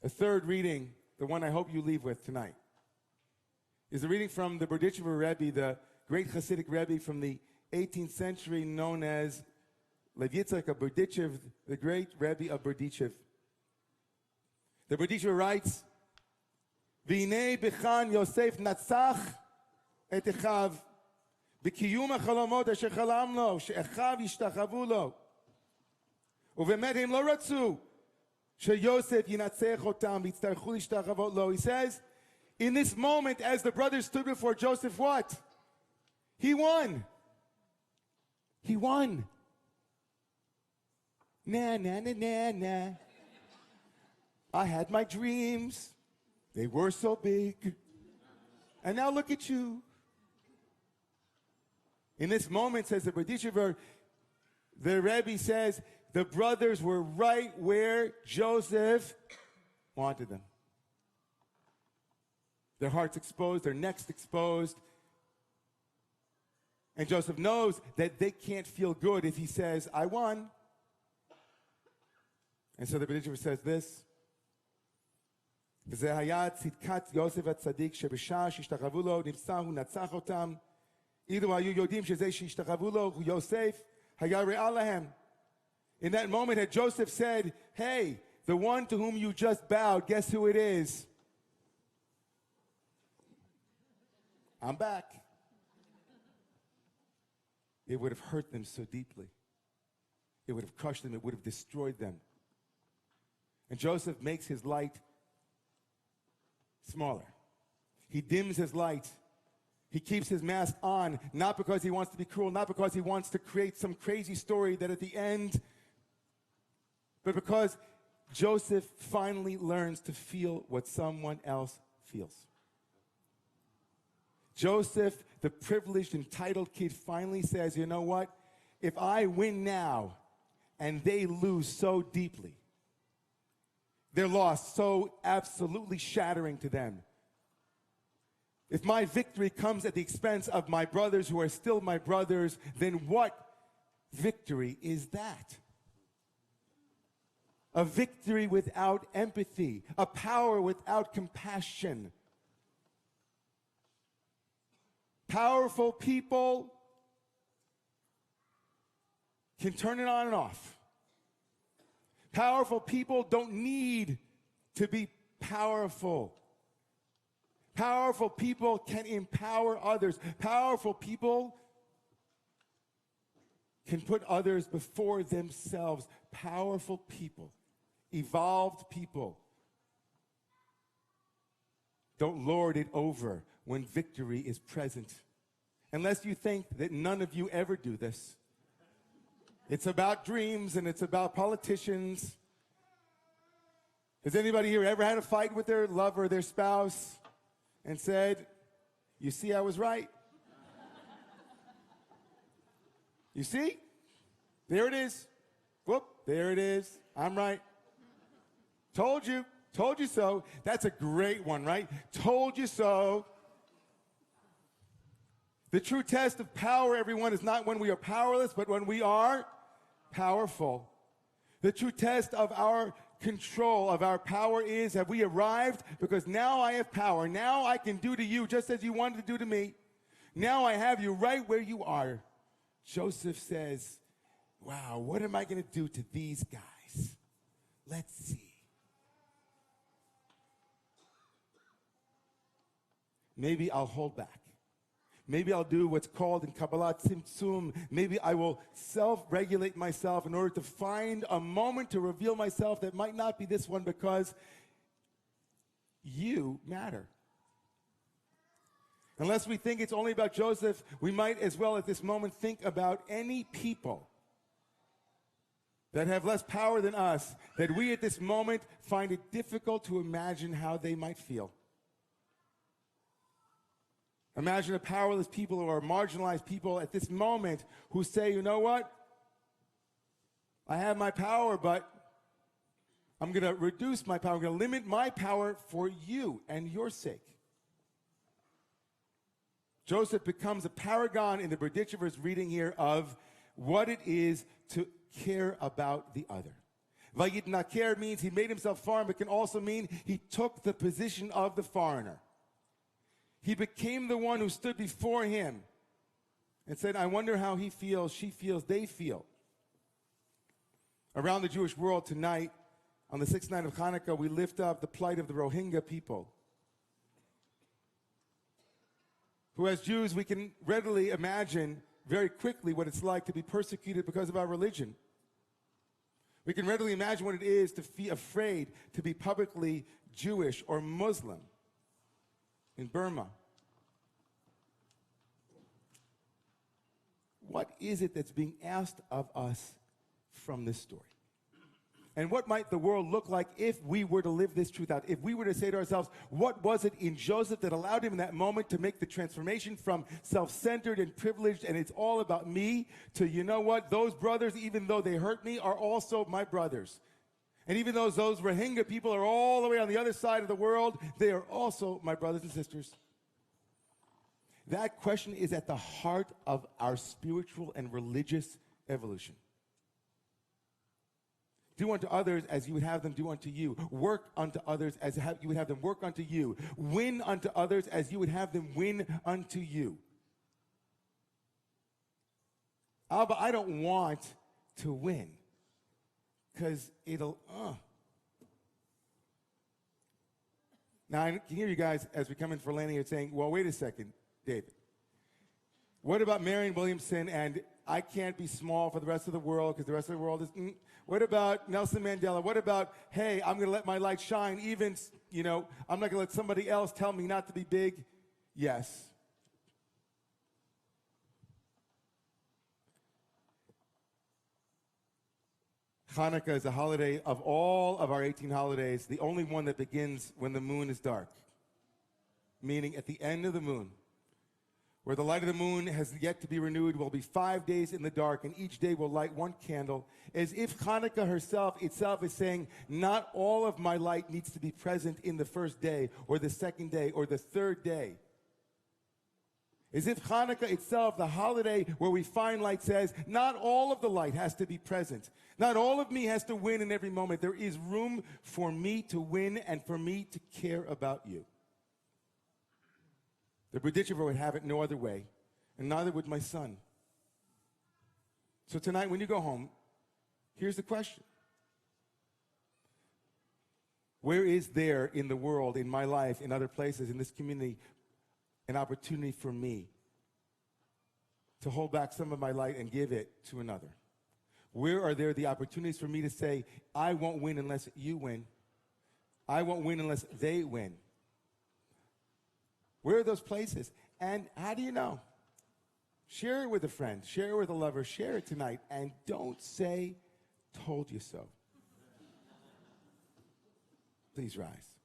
A third reading, the one I hope you leave with tonight, is a reading from the Berdichiver Rabbi, the great Hasidic Rabbi from the 18th century, known as Lev Yitzchak Berdichiver, the great Rabbi of Berdichiver. The Berdichiver writes, "V'hinei b'chan Yosef natzach et Echav, b'kiyum hachalomot asher chalam lo, she'echav yishtachavu lo, uve'emet הם לא רצו שיוסף ינצח אותם ויצטרכו להשתחוות לו." He says, in this moment, as the brothers stood before Joseph, what? He won. He won. Nah, nah, nah, nah, nah. I had my dreams. They were so big. And now look at you. In this moment, says the Berdichiver, the Rebbe says, the brothers were right where Joseph wanted them. Their hearts exposed, their necks exposed. And Joseph knows that they can't feel good if he says, I won. And so the Berdichiver says this, וזה היה צדקת יוסף הצדיק שבשעה שהשתחוו לו נפצע הוא נצח אותם. אילו היו יודעים שזה שהשתחוו לו הוא יוסף, היה רע להם. In that moment, had Joseph said, hey, the one to whom you just bowed, guess who it is? I'm back. It would have hurt them so deeply. It would have crushed them. It would have destroyed them. And Joseph makes his light smaller. He dims his light. He keeps his mask on, not because he wants to be cruel, not because he wants to create some crazy story that at the end, but because Joseph finally learns to feel what someone else feels. Joseph, the privileged, entitled kid, finally says, you know what? If I win now and they lose so deeply, their loss so absolutely shattering to them, if my victory comes at the expense of my brothers who are still my brothers, then what victory is that? A victory without empathy, a power without compassion. Powerful people can turn it on and off. Powerful people don't need to be powerful. Powerful people can empower others. Powerful people can put others before themselves. Powerful people, evolved people, don't lord it over when victory is present. Unless you think that none of you ever do this. It's about dreams and it's about politicians. Has anybody here ever had a fight with their lover, their spouse, and said, you see, I was right? You see? There it is. Whoop, there it is. I'm right. Told you so. That's a great one, right? Told you so. The true test of power, everyone, is not when we are powerless, but when we are powerful. The true test of our control, of our power is, have we arrived? Because now I have power. Now I can do to you just as you wanted to do to me. Now I have you right where you are. Joseph says, wow, what am I going to do to these guys? Let's see. Maybe I'll hold back. Maybe I'll do what's called in Kabbalah tzimtzum. Maybe I will self-regulate myself in order to find a moment to reveal myself that might not be this one because you matter. Unless we think it's only about Joseph, we might as well at this moment think about any people that have less power than us, that we at this moment find it difficult to imagine how they might feel. Imagine a powerless people or marginalized people at this moment who say, you know what? I have my power, but I'm going to reduce my power. I'm going to limit my power for you and your sake. Joseph becomes a paragon in the Berdichiver's reading here of what it is to care about the other. Vayitnaker means he made himself foreign, but can also mean he took the position of the foreigner. He became the one who stood before him and said, I wonder how he feels, she feels, they feel. Around the Jewish world tonight, on the sixth night of Hanukkah, we lift up the plight of the Rohingya people, who as Jews, we can readily imagine very quickly what it's like to be persecuted because of our religion. We can readily imagine what it is to be afraid to be publicly Jewish or Muslim in Burma. What is it that's being asked of us from this story? And what might the world look like if we were to live this truth out? If we were to say to ourselves, what was it in Joseph that allowed him in that moment to make the transformation from self-centered and privileged and it's all about me to, you know what, those brothers, even though they hurt me, are also my brothers. And even though those Rohingya people are all the way on the other side of the world, they are also my brothers and sisters. That question is at the heart of our spiritual and religious evolution. Do unto others as you would have them do unto you. Work unto others as you would have them work unto you. Win unto others as you would have them win unto you. Abba, I don't want to win because it'll, Now, I can hear you guys as we come in for landing here saying, well, wait a second, David. What about Marion Williamson and I can't be small for the rest of the world because the rest of the world is, What about Nelson Mandela? What about, hey, I'm going to let my light shine even, I'm not going to let somebody else tell me not to be big? Yes. Hanukkah is a holiday of all of our 18 holidays, the only one that begins when the moon is dark, meaning at the end of the moon, where the light of the moon has yet to be renewed, will be 5 days in the dark, and each day will light one candle, as if Hanukkah itself is saying, not all of my light needs to be present in the first day, or the second day, or the third day. As if Hanukkah itself, the holiday where we find light, says, not all of the light has to be present. Not all of me has to win in every moment. There is room for me to win and for me to care about you. The Berdichiver would have it no other way, and neither would my son. So tonight, when you go home, here's the question. Where is there in the world, in my life, in other places, in this community, an opportunity for me to hold back some of my light and give it to another? Where are there the opportunities for me to say, I won't win unless you win. I won't win unless they win. Where are those places? And how do you know? Share it with a friend. Share it with a lover. Share it tonight. And don't say, told you so. Please rise.